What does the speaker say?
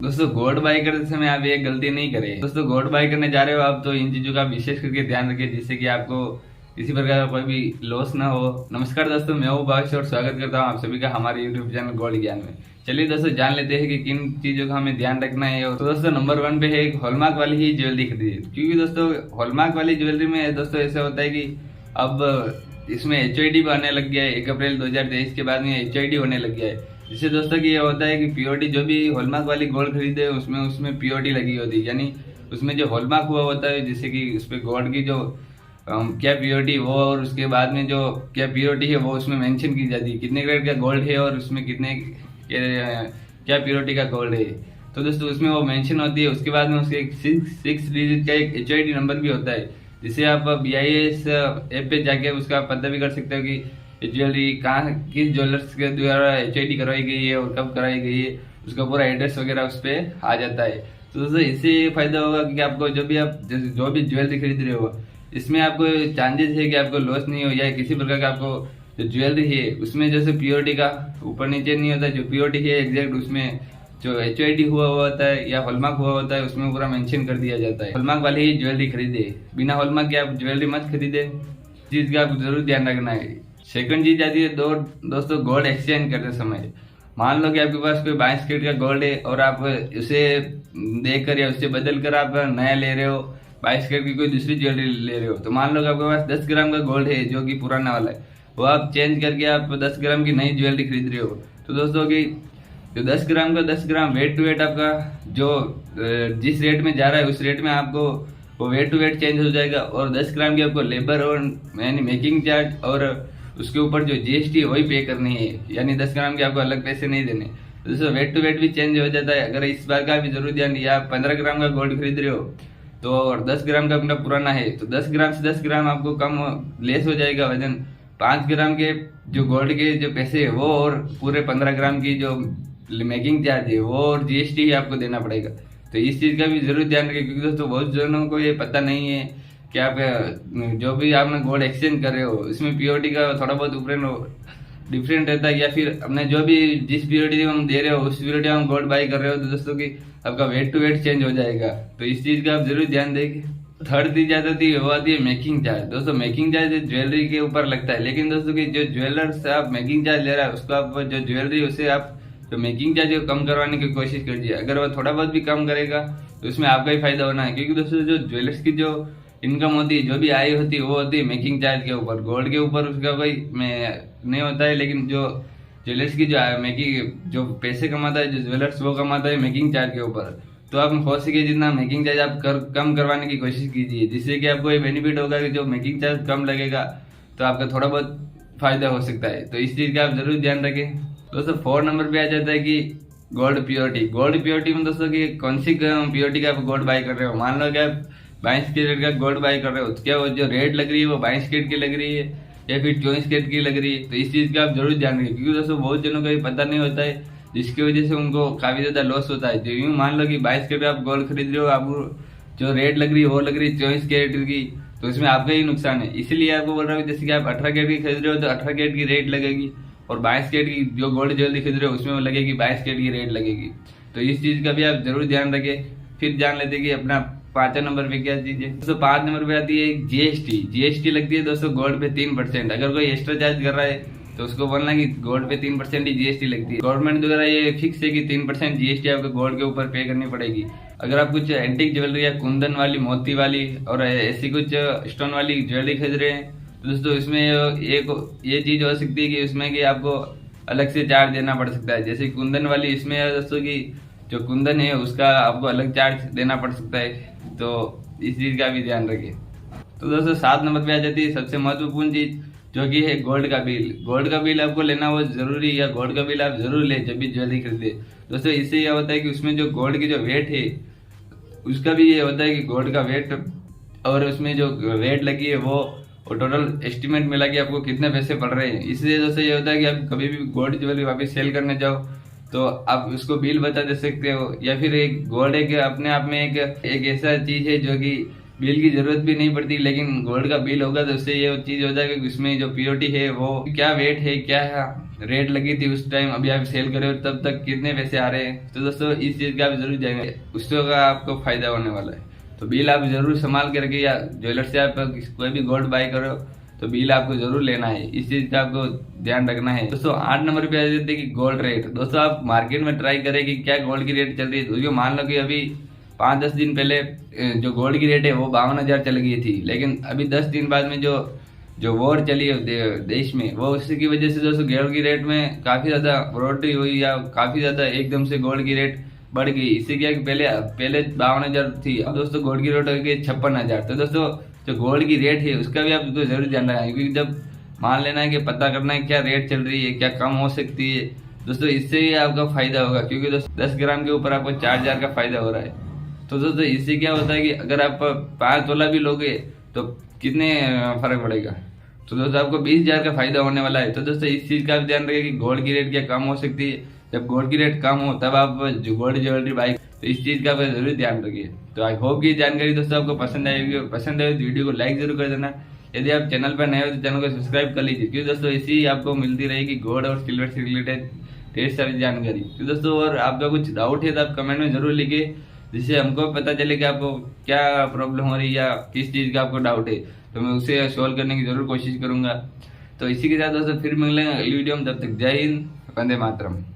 दोस्तों gold bye करते समय आप ये गलती नहीं करें। दोस्तों गोल्ड बाय करने जा रहे हो आप, तो इन चीजों का विशेष करके ध्यान रखें जिससे कि आपको किसी प्रकार का कोई भी लॉस ना हो। नमस्कार दोस्तों, मैं हूँ भावेश और स्वागत करता हूँ आप सभी का हमारे यूट्यूब चैनल गोल्ड ज्ञान में। चलिए दोस्तों जान लेते हैं कि किन चीजों का हमें ध्यान रखना है। और तो दोस्तों नंबर 1 पे है हॉलमार्क वाली ही ज्वेलरी खरीदिए, क्योंकि दोस्तों हॉलमार्क वाली ज्वेलरी में दोस्तों ऐसा होता है कि अब इसमें HID आने लग गया है। 1 अप्रैल 2023 के बाद में HID होने लग गया है, जिससे दोस्तों की ये होता है कि पीओटी जो भी हॉलमार्क वाली गोल्ड खरीदे उसमें पीओटी लगी होती है, यानी उसमें जो हॉलमार्क हुआ होता है जिससे कि उस पर गोल्ड की जो क्या पीओटी वो और उसके बाद में जो क्या पीओटी है वो उसमें मेंशन की जाती है, कितने ग्रेड का गोल्ड है और उसमें कितने क्या पीओटी का गोल्ड है। तो दोस्तों उसमें वो मेंशन होती है। उसके बाद में उसके 6 डिजिट का एक HID नंबर भी होता है, जिसे आप BIS ऐप पे जाके उसका पता भी कर सकते हो कि ज्वेलरी कहाँ किस ज्वेलर्स के द्वारा HID करवाई गई है और कब कराई गई है, उसका पूरा एड्रेस वगैरह उस पर आ जाता है। तो दोस्तों इससे ये फायदा होगा कि आपको जो भी ज्वेलरी खरीद रहे हो इसमें आपको चांसेस है कि आपको लॉस नहीं हो, या किसी प्रकार का आपको जो ज्वेलरी है उसमें जैसे पीओटी का ऊपर नीचे नहीं होता, जो पीओटी है एग्जैक्ट उसमें जो HID हुआ होता है या हॉलमार्क हुआ होता है उसमें पूरा मेंशन कर दिया जाता है। हॉलमार्क वाली ही ज्वेलरी खरीदे, बिना हॉलमार्क के आप ज्वेलरी मत खरीदे, चीज का आपको जरूर ध्यान रखना है। सेकंड चीज आती है दोस्तों गोल्ड एक्सचेंज करते समय। मान लो कि आपके पास कोई 22 कैरेट का गोल्ड है और आप उसे देकर या उससे बदल कर आप नया ले रहे हो, 22 कैरेट की कोई दूसरी ज्वेलरी ले रहे हो। तो मान लो कि आपके पास 10 ग्राम का गोल्ड है जो कि पुराना वाला है, वो आप चेंज करके आप 10 ग्राम की नई ज्वेलरी खरीद रहे हो। तो दोस्तों की जो 10 ग्राम का 10 ग्राम वेट टू वेट आपका जो जिस रेट में जा रहा है उस रेट में आपको वो वेट टू वेट चेंज हो जाएगा, और 10 ग्राम की आपको लेबर और यानी मेकिंग चार्ज और उसके ऊपर जो GST वही पे करनी है, यानी 10 ग्राम के आपको अलग पैसे नहीं देने। तो दोस्तों वेट टू वेट भी चेंज हो जाता है। अगर इस बार का भी जरूर ध्यान दिया, आप 15 ग्राम का गोल्ड खरीद रहे हो तो और 10 ग्राम का अपना पुराना है, तो 10 ग्राम से 10 ग्राम आपको कम लेस हो जाएगा वजन। 5 ग्राम के जो गोल्ड के जो पैसे है वो और पूरे 15 ग्राम की जो मेकिंग चार्ज है वो और GST ही आपको देना पड़ेगा। तो इस चीज का भी जरूर ध्यान रखें, क्योंकि दोस्तों बहुत जनों को ये पता नहीं है कि आप जो भी आपने गोल्ड एक्सचेंज कर रहे हो इसमें पीओटी का थोड़ा बहुत ऊपर डिफरेंट रहता है, या फिर हमने जो भी जिस पीओटी हम दे रहे हो उस पीओटी हम गोल्ड बाई कर रहे हो तो दोस्तों की आपका वेट टू वेट चेंज हो जाएगा। तो इस चीज का आप जरूर ध्यान देंगे। थर्ड चीज आती है वो आती है मेकिंग चार्ज। दोस्तों मेकिंग चार्ज ज्वेलरी के ऊपर लगता है, लेकिन दोस्तों की जो ज्वेलर से आप मेकिंग चार्ज ले रहा है उसको आप जो ज्वेलरी उसे आप जो मेकिंग चार्ज कम करवाने की कोशिश कीजिए। अगर वो थोड़ा बहुत भी कम करेगा तो उसमें आपका ही फायदा होना है, क्योंकि दोस्तों जो ज्वेलर्स की जो इनकम होती है, जो भी आय होती है वो होती है मेकिंग चार्ज के ऊपर। गोल्ड के ऊपर उसका कोई नहीं होता है, लेकिन जो ज्वेलर्स की जो मेकिंग जो पैसे कमाता है जो ज्वेलर्स वो कमाता है मेकिंग चार्ज के ऊपर। तो आप हो सके जितना मेकिंग चार्ज आप कम करवाने की कोशिश कीजिए, जिससे कि आपको ये बेनिफिट होगा कि जो मेकिंग चार्ज कम लगेगा तो आपका थोड़ा बहुत फायदा हो सकता है। तो इस चीज का आप जरूर ध्यान रखें। दोस्तों 4 नंबर पे आ जाता है कि गोल्ड प्योरिटी। गोल्ड प्योरिटी में दोस्तों की कौन सी प्योरिटी का आप गोल्ड बाय कर रहे हो। मान लो कि आप 22 कैरेट का गोल्ड बाय कर रहे हो, तो क्या वो जो रेट लग रही है वो 22 कैरेट की लग रही है या फिर 24 कैरेट की लग रही है। तो इस चीज का आप जरूर ध्यान रखें, क्योंकि दोस्तों बहुत जनों को ये पता नहीं होता है, जिसकी वजह से उनको काफी ज्यादा लॉस होता है। तो यूं मान लो कि 22 कैरेट आप गोल्ड खरीद रहे हो, आपको जो रेट लग रही है वो लग रही है 24 कैरेट की, तो इसमें आपका ही नुकसान है। इसीलिए आपको बोल रहा हूँ जैसे कि आप 18 कैरेट की खरीद रहे हो तो 18 कैरेट की रेट लगेगी, और 22 कैरेट की जो गोल्ड ज्वेलरी खरीद रहे हो उसमें लगेगी 22 कैरेट की रेट लगेगी। तो इस चीज का भी आप जरूर ध्यान रखें। फिर जान लेते कि अपना 5 नंबर पे क्या चीज है। दोस्तों 5 नंबर पे आती है GST लगती है दोस्तों गोल्ड पे 3%। अगर कोई एक्स्ट्रा चार्ज कर रहा है तो उसको बोलना कि गोल्ड पे 3% ही GST लगती है। गवर्नमेंट द्वारा ये फिक्स है कि 3% GST आपको गोल्ड के ऊपर पे करनी पड़ेगी। अगर आप कुछ एंटीक ज्वेलरी या कुंदन वाली, मोती वाली और ऐसी कुछ स्टोन वाली ज्वेलरी खरीद रहे हैं तो दोस्तों इसमें एक ये चीज हो सकती है कि उसमें कि आपको अलग से चार्ज देना पड़ सकता है। जैसे कुंदन वाली इसमें दोस्तों की जो कुंदन है उसका आपको अलग चार्ज देना पड़ सकता है, तो इस चीज का भी ध्यान रखिए। तो दोस्तों 7 नंबर पे आ जाती है सबसे महत्वपूर्ण चीज, जो कि है गोल्ड का बिल। गोल्ड का बिल आपको लेना वो जरूरी है, या गोल्ड का बिल आप जरूर ले जब भी ज्वेलरी खरीदे। दोस्तों इससे यह होता है कि उसमें जो गोल्ड की जो वेट है उसका भी ये होता है कि गोल्ड का वेट और उसमें जो वेट लगी है वो टोटल एस्टिमेट मिला कि आपको कितने पैसे पड़ रहे हैं। इसलिए दोस्तों ये होता है कि आप कभी भी गोल्ड ज्वेलरी वापस सेल करने जाओ तो आप उसको बिल बता दे सकते हो, या फिर एक गोल्ड एक अपने आप में एक ऐसा चीज है जो कि बिल की जरूरत भी नहीं पड़ती, लेकिन गोल्ड का बिल होगा तो उससे ये चीज हो जाएगी कि उसमें जो पीओटी है वो क्या वेट है, क्या है रेट लगी थी उस टाइम, अभी आप सेल करे हो तब तक कितने पैसे आ रहे हैं। तो दोस्तों इस चीज का आप जरूर जाएंगे, उससे का आपको फायदा होने वाला है। तो बिल आप जरूर संभाल के रखिए, या ज्वेलर से आप कोई भी गोल्ड बाय करो तो बिल आपको जरूर लेना है, इस चीज का आपको ध्यान रखना है। दोस्तों 8 नंबर पे आ जाते हैं कि गोल्ड रेट। दोस्तों आप मार्केट में ट्राई करें कि क्या गोल्ड की रेट चल रही है। तो मान लो कि अभी 5-10 दिन पहले जो गोल्ड की रेट है वो 52,000 चल गई थी, लेकिन अभी 10 दिन बाद में जो वॉर चली है देश में, वो उसी की वजह से दोस्तों गोल्ड की रेट में काफी ज्यादा बढ़ोतरी हुई, या काफी ज्यादा एकदम से गोल्ड की रेट बढ़ गई। इससे क्या कि पहले 52,000 थी, अब दोस्तों गोल्ड की रेट हो गई 56,000। तो दोस्तों जो गोल्ड की रेट है उसका भी आपको जरूर ध्यान रखना है, क्योंकि जब मान लेना है कि पता करना है क्या रेट चल रही है, क्या कम हो सकती है दोस्तों, इससे ही आपका फायदा होगा। क्योंकि दोस्तों 10 ग्राम के ऊपर आपको 4,000 का फायदा हो रहा है। तो दोस्तों इससे क्या होता है कि अगर आप 5 तोला भी लोगे तो कितने फर्क पड़ेगा। तो दोस्तों आपको 20,000 का फायदा होने वाला है। तो दोस्तों इस चीज का भी ध्यान रखिए कि गोल्ड की रेट क्या कम हो सकती है। जब गोल्ड की रेट कम हो तब आप जो गोल्ड ज्वेलरी बाई, तो इस चीज का आप जरूर ध्यान रखिए। तो आई होप कि जानकारी दोस्तों आपको पसंद आएगी। पसंद आए तो वीडियो को लाइक जरूर कर देना। यदि आप चैनल पर नए हो तो चैनल को सब्सक्राइब कर लीजिए, क्योंकि दोस्तों इसी आपको मिलती रहेगी गोल्ड और सिल्वर से रिलेटेड ढेर सारी जानकारी। तो दोस्तों और आपका कुछ डाउट है तो आप कमेंट में जरूर लिखिए, जिससे हमको पता चले कि आपको क्या प्रॉब्लम हो रही है या किस चीज का आपको डाउट है, तो मैं उसे सॉल्व करने की जरूर कोशिश करूंगा। तो इसी के साथ दोस्तों फिर मिलेंगे अगली वीडियो में, तब तक जय हिंद, वंदे मातरम।